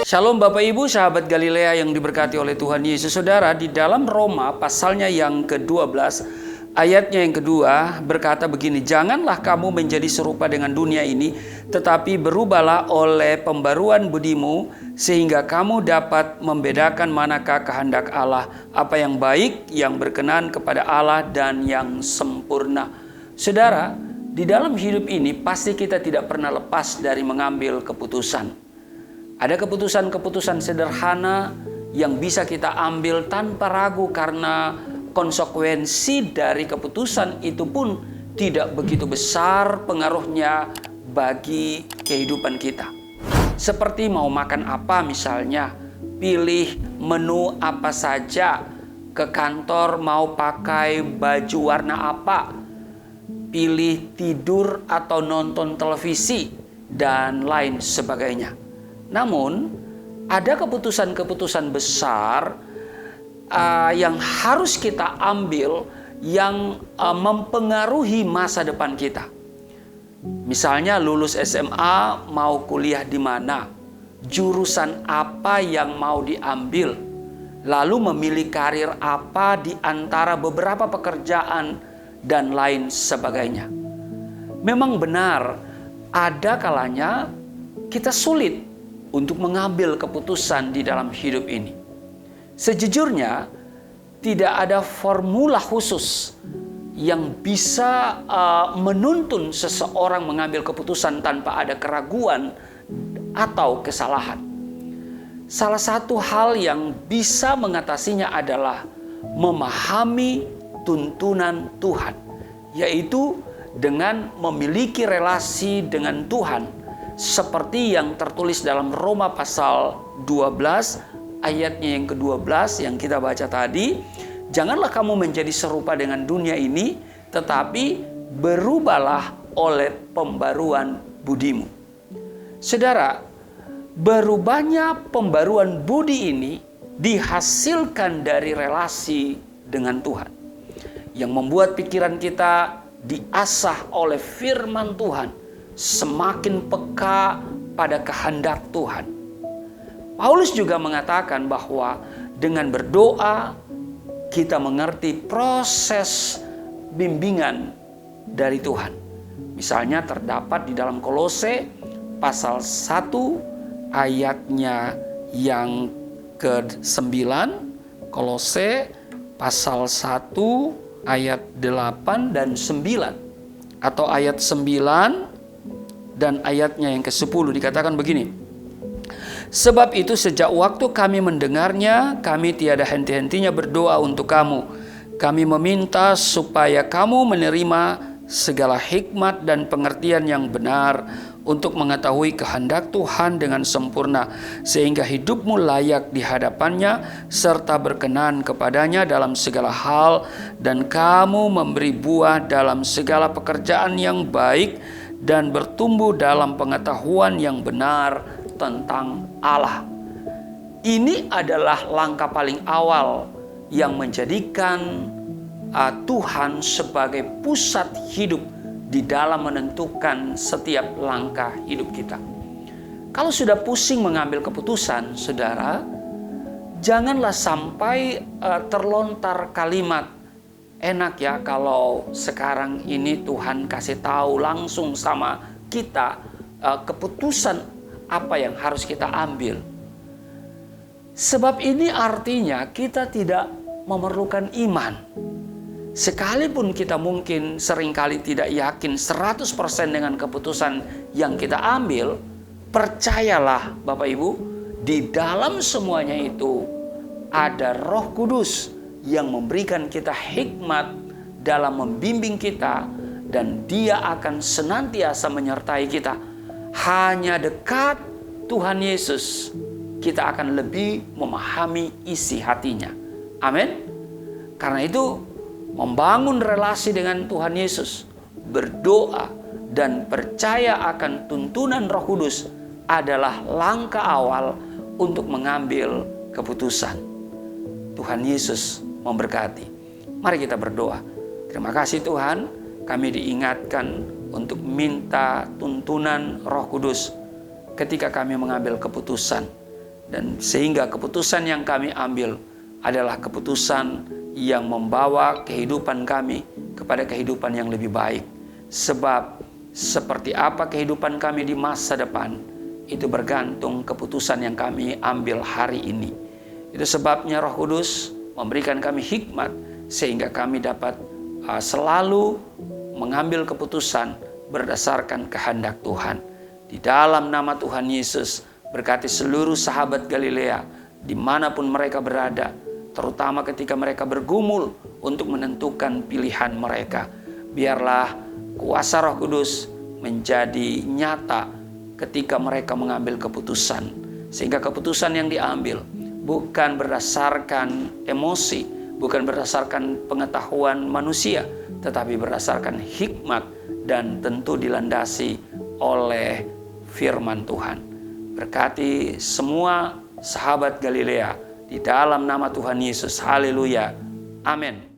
Shalom Bapak Ibu, sahabat Galilea yang diberkati oleh Tuhan Yesus. Saudara, di dalam Roma pasalnya yang ke-12, ayatnya yang kedua berkata begini, "Janganlah kamu menjadi serupa dengan dunia ini, tetapi berubahlah oleh pembaruan budimu, sehingga kamu dapat membedakan manakah kehendak Allah, apa yang baik, yang berkenan kepada Allah, dan yang sempurna." Saudara, di dalam hidup ini pasti kita tidak pernah lepas dari mengambil keputusan. Ada keputusan-keputusan sederhana yang bisa kita ambil tanpa ragu karena konsekuensi dari keputusan itu pun tidak begitu besar pengaruhnya bagi kehidupan kita. Seperti mau makan apa misalnya, pilih menu apa saja, ke kantor mau pakai baju warna apa, pilih tidur atau nonton televisi, dan lain sebagainya. Namun, ada keputusan-keputusan besar yang harus kita ambil yang mempengaruhi masa depan kita. Misalnya lulus SMA mau kuliah di mana, jurusan apa yang mau diambil, lalu memilih karir apa di antara beberapa pekerjaan, dan lain sebagainya. Memang benar, ada kalanya kita sulit untuk mengambil keputusan di dalam hidup ini. Sejujurnya, tidak ada formula khusus yang bisa menuntun seseorang mengambil keputusan tanpa ada keraguan atau kesalahan. Salah satu hal yang bisa mengatasinya adalah memahami tuntunan Tuhan, yaitu dengan memiliki relasi dengan Tuhan, seperti yang tertulis dalam Roma pasal 12 ayatnya yang ke-12 yang kita baca tadi. Janganlah kamu menjadi serupa dengan dunia ini, tetapi berubahlah oleh pembaruan budimu. Saudara, berubahnya pembaruan budi ini dihasilkan dari relasi dengan Tuhan, yang membuat pikiran kita diasah oleh firman Tuhan, semakin peka pada kehendak Tuhan. Paulus juga mengatakan bahwa dengan berdoa kita mengerti proses bimbingan dari Tuhan. Misalnya terdapat di dalam Kolose pasal 1 ayatnya yang ke-9, Kolose pasal 1 ayat 8 dan 9, atau ayat 9 dan ayatnya yang ke-10 dikatakan begini. "Sebab itu sejak waktu kami mendengarnya, kami tiada henti-hentinya berdoa untuk kamu. Kami meminta supaya kamu menerima segala hikmat dan pengertian yang benar untuk mengetahui kehendak Tuhan dengan sempurna, sehingga hidupmu layak di hadapannya serta berkenan kepadanya dalam segala hal, dan kamu memberi buah dalam segala pekerjaan yang baik dan bertumbuh dalam pengetahuan yang benar tentang Allah." Ini adalah langkah paling awal yang menjadikan Tuhan sebagai pusat hidup di dalam menentukan setiap langkah hidup kita. Kalau sudah pusing mengambil keputusan, saudara, janganlah sampai terlontar kalimat, "Enak ya kalau sekarang ini Tuhan kasih tahu langsung sama kita keputusan apa yang harus kita ambil." Sebab ini artinya kita tidak memerlukan iman. Sekalipun kita mungkin seringkali tidak yakin 100% dengan keputusan yang kita ambil, percayalah Bapak Ibu, di dalam semuanya itu ada Roh Kudus yang memberikan kita hikmat dalam membimbing kita, dan Dia akan senantiasa menyertai kita. Hanya dekat Tuhan Yesus, kita akan lebih memahami isi hatinya. Amin. Karena itu, membangun relasi dengan Tuhan Yesus, berdoa, dan percaya akan tuntunan Roh Kudus adalah langkah awal untuk mengambil keputusan. Tuhan Yesus memberkati. Mari kita berdoa. Terima kasih Tuhan, kami diingatkan untuk minta tuntunan Roh Kudus ketika kami mengambil keputusan. Dan sehingga keputusan yang kami ambil adalah keputusan yang membawa kehidupan kami kepada kehidupan yang lebih baik. Sebab seperti apa kehidupan kami di masa depan, itu bergantung keputusan yang kami ambil hari ini. Itu sebabnya Roh Kudus memberikan kami hikmat sehingga kami dapat selalu mengambil keputusan berdasarkan kehendak Tuhan. Di dalam nama Tuhan Yesus, berkati seluruh sahabat Galilea dimanapun mereka berada, terutama ketika mereka bergumul untuk menentukan pilihan mereka. Biarlah kuasa Roh Kudus menjadi nyata ketika mereka mengambil keputusan, sehingga keputusan yang diambil bukan berdasarkan emosi, bukan berdasarkan pengetahuan manusia, tetapi berdasarkan hikmat dan tentu dilandasi oleh firman Tuhan. Berkati semua sahabat Galilea di dalam nama Tuhan Yesus. Haleluya. Amin.